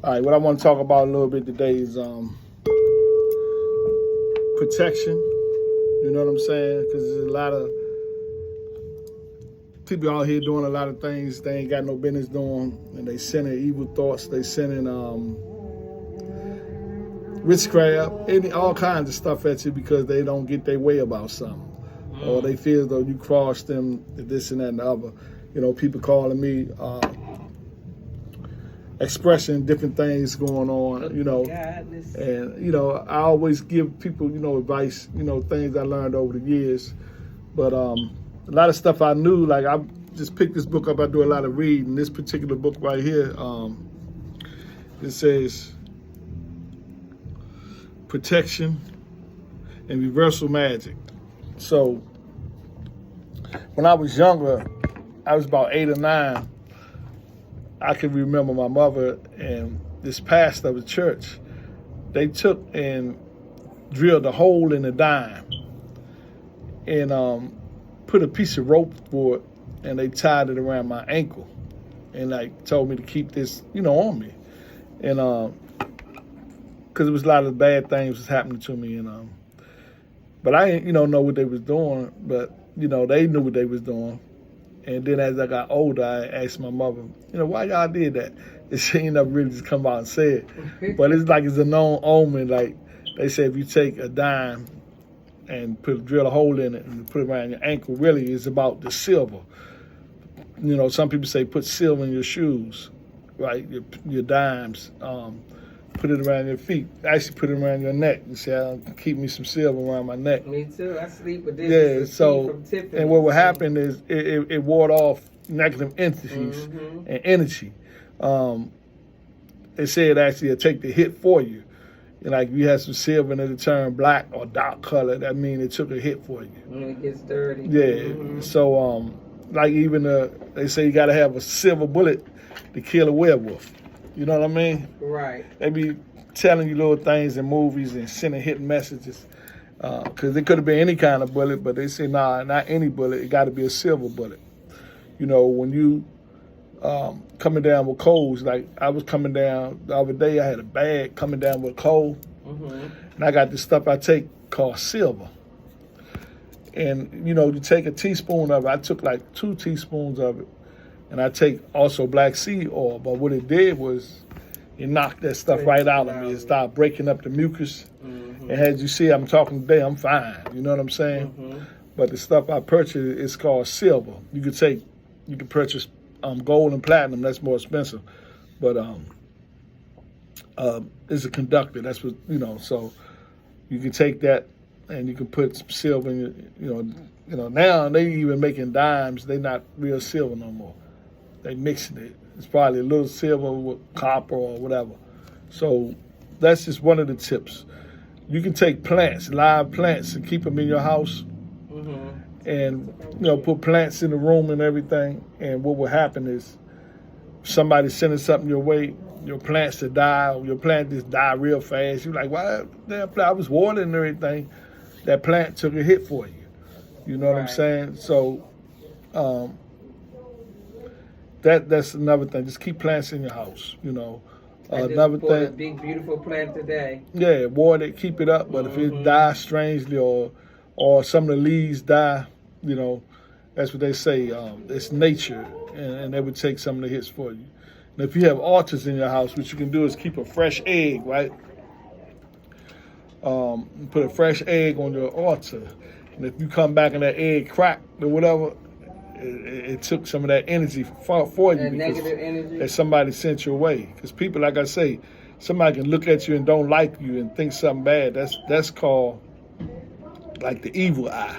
All right, what I want to talk about a little bit today is protection. You know what I'm saying? Because there's a lot of people out here doing a lot of things they ain't got no business doing, and they sending evil thoughts. They sending witchcraft, all kinds of stuff at you because they don't get their way about something, or they feel as though you crossed them, this and that and the other. You know, people calling me. Expressing different things going on, you know, and you know, I always give people, you know, advice, you know, things I learned over the years. But a lot of stuff I knew, like I just picked this book up. I do a lot of reading. This particular book right here, it says protection and reversal magic. So when I was younger, I was about 8 or 9. I can remember my mother and this pastor of the church, they took and drilled a hole in a dime and put a piece of rope for it, and they tied it around my ankle and like told me to keep this, you know, on me. And because it was a lot of bad things was happening to me, and but I didn't, you know what they was doing, but you know, they knew what they was doing. And then as I got older, I asked my mother, you know, why y'all did that? And she ain't never really just come out and say it. But it's like it's a known omen. Like they say, if you take a dime and drill a hole in it and put it around your ankle, really it's about the silver. You know, some people say put silver in your shoes, right? Your dimes. Put it around your feet. Actually, put it around your neck. You say, I'll keep me some silver around my neck. Me too. I sleep with this. Yeah, so, and what will happen is it ward off negative entities and energy. They say it actually will take the hit for you. And like if you have some silver and it'll turn black or dark color, that means it took a hit for you. When it gets dirty. Yeah. So, like even they say you got to have a silver bullet to kill a werewolf. You know what I mean? Right. They be telling you little things in movies and sending hidden messages. Because it could have been any kind of bullet, but they say, nah, not any bullet. It got to be a silver bullet. You know, when you coming down with colds, like I was coming down the other day, I had a bag coming down with a cold. And I got this stuff I take called silver. And, you know, you take a teaspoon of it. I took like 2 teaspoons of it. And I take also black seed oil, but what it did was it knocked that stuff right out of me. It started breaking up the mucus. And as you see, I'm talking today, I'm fine. You know what I'm saying? But the stuff I purchased is called silver. You can purchase gold and platinum. That's more expensive. But it's a conductor. That's what, you know, so you can take that and you can put some silver in your, you know, now they even making dimes. They not real silver no more. They mixing it. It's probably a little silver with copper or whatever. So that's just one of the tips. You can take plants, live plants, and keep them in your house. And, you know, put plants in the room and everything. And what will happen is somebody sending something your way, your plants to die, or your plant just die real fast. You're like, why? That plant, I was watering and everything. That plant took a hit for you. You know what I'm saying? So, that's another thing. Just keep plants in your house, you know. Another thing. A big beautiful plant today. Yeah, water it, keep it up. But if it dies strangely or some of the leaves die, you know, that's what they say. It's nature, and they would take some of the hits for you. And if you have altars in your house, what you can do is keep a fresh egg, right? Put a fresh egg on your altar, and if you come back and that egg cracked or whatever, it took some of that energy for you, that because negative energy that somebody sent your way. Because people, like I say, somebody can look at you and don't like you and think something bad. That's called like the evil eye,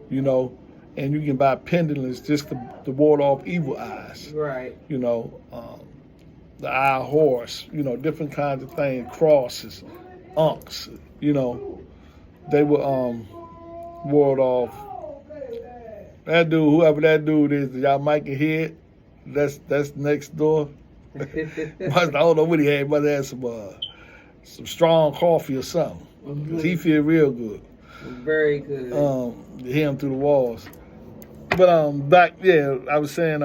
you know. And you can buy pendulums just to ward off evil eyes. Right. You know, the eye of horse, you know, different kinds of things, crosses, unks, you know. They will ward off. That dude, whoever that dude is, y'all might can hear it. That's next door. I don't know what he had. Must have some strong coffee or something. He feel real good. Very good. To hear him through the walls. But back, yeah, I was saying,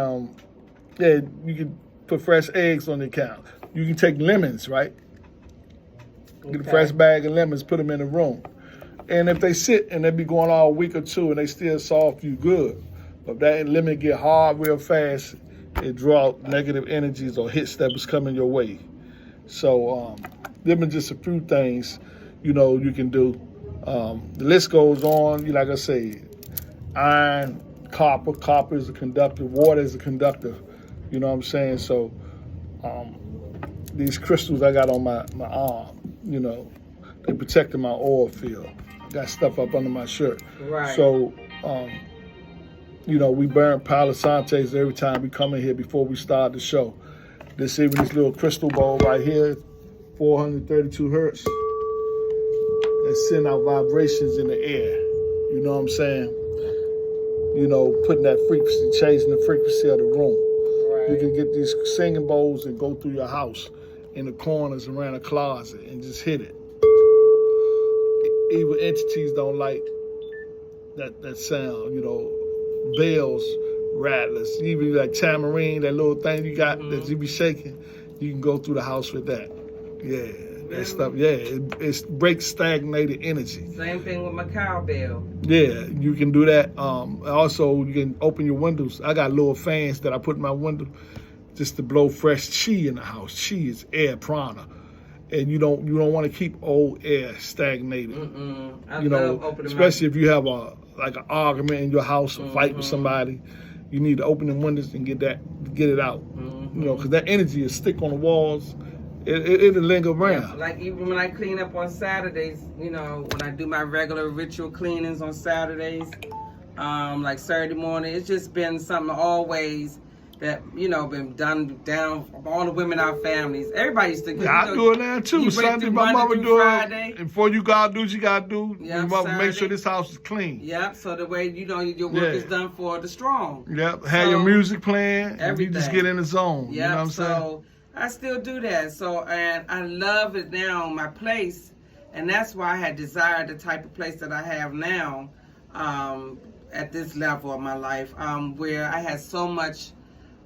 yeah, you can put fresh eggs on the counter. You can take lemons, right? Get a Okay. fresh bag of lemons, put them in the room. And if they sit and they be going all a week or two and they still soft, you good. But if that lemon get hard real fast, it draw out negative energies or hits that was coming your way. So them are just a few things, you can do. The list goes on. Like I say, iron, copper. Copper is a conductor. Water is a conductor. You know what I'm saying? So these crystals I got on my arm, they protected my oil field. Got stuff up under my shirt. Right. So, we burn Palo Santos every time we come in here before we start the show. This little crystal bowl right here, 432 hertz. That send out vibrations in the air. You know what I'm saying? Putting that frequency, changing the frequency of the room. Right. You can get these singing bowls and go through your house in the corners around a closet and just hit it. Evil entities don't like that sound, bells, rattlers, even like tambourine, that little thing you got that you be shaking, you can go through the house with that. Yeah, that stuff, it breaks stagnated energy. Same thing with my cowbell. Yeah, you can do that. Also, you can open your windows. I got little fans that I put in my window just to blow fresh chi in the house. Chi is air prana. And you don't want to keep old air stagnated. I love opening especially if you have an argument in your house or fight with somebody, you need to open the windows and get it out. Because that energy is stick on the walls. It'll linger around. Yeah, like even when I clean up on Saturdays, when I do my regular ritual cleanings on Saturdays, like Saturday morning, it's just been something always that been done down from all the women in our families. Everybody used to. I do it now too. Sunday, my mama do it. And before you gotta do what you gotta do, Yep, make sure this house is clean. Yep. So the way your work is done for the strong. Yep. Have your music playing. Everything. You just get in the zone. Yep. You know what I'm saying? So I still do that. So and I love it now, my place, and that's why I had desired the type of place that I have now, at this level of my life, where I had so much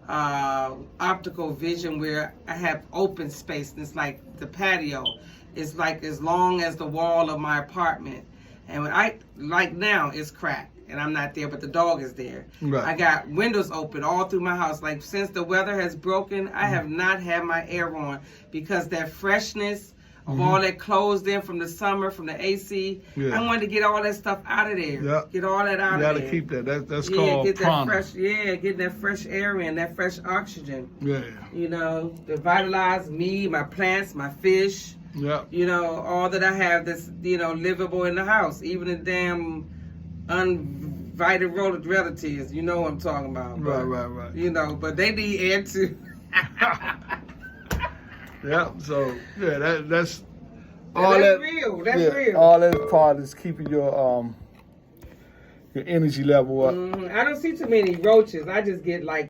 optical vision, where I have open space, and it's like the patio. It's like as long as the wall of my apartment. And when now it's cracked and I'm not there, but the dog is there. Right. I got windows open all through my house. Like since the weather has broken, I have not had my air on because that freshness of all that closed in from the summer, from the AC. I wanted to get all that stuff out of there. Yep. Get all that out of there. You gotta keep that. That's called get prana. getting that fresh air in, that fresh oxygen. Yeah. To vitalize me, my plants, my fish. Yep. All that I have that's, livable in the house. Even the damn uninvited relatives, you know what I'm talking about. But, Right. But they need air too. Yeah, so that's all that's real. That's real. All that part is keeping your energy level up. I don't see too many roaches. I just get like